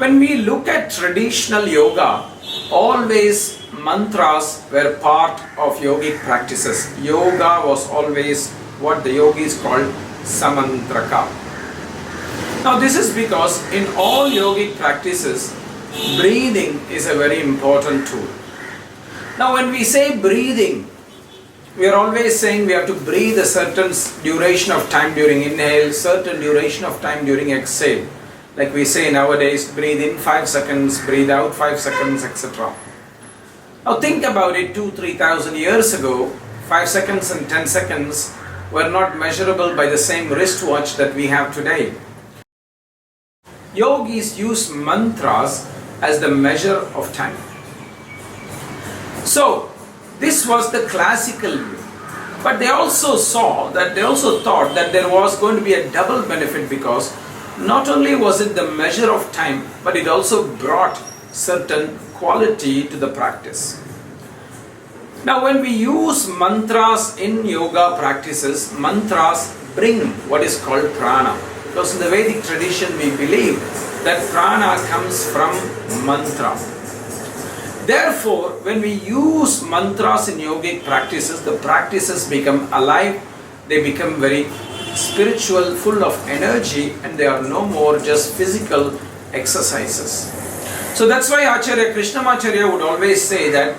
When we look at traditional yoga, always mantras were part of yogic practices. Yoga was always what the yogis called samantraka. Now this is because in all yogic practices, breathing is a very important tool. Now when we say breathing, we are always saying we have to breathe a certain duration of time during inhale, certain duration of time during exhale. Like we say nowadays, breathe in 5 seconds, breathe out 5 seconds, etc. Now think about it, 2,000-3,000 years ago, 5 seconds and 10 seconds were not measurable by the same wristwatch that we have today. Yogis use mantras as the measure of time. So, this was the classical view. But they also thought that there was going to be a double benefit, because not only was it the measure of time, but it also brought certain quality to the practice. Now when we use mantras in yoga practices, mantras bring what is called prana. Because in the Vedic tradition we believe that prana comes from mantra. Therefore, when we use mantras in yogic practices, the practices become alive, they become very spiritual, full of energy, and they are no more just physical exercises. So that's why Acharya Krishnamacharya would always say that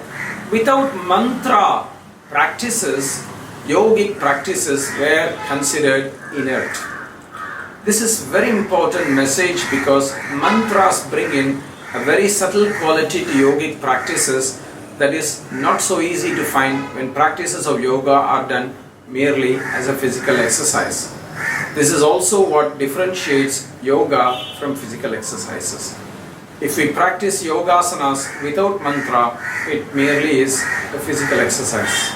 without mantra practices, yogic practices were considered inert. This is very important message, because mantras bring in a very subtle quality to yogic practices that is not so easy to find when practices of yoga are done merely as a physical exercise. This is also what differentiates yoga from physical exercises. If we practice yogasanas without mantra, it merely is a physical exercise.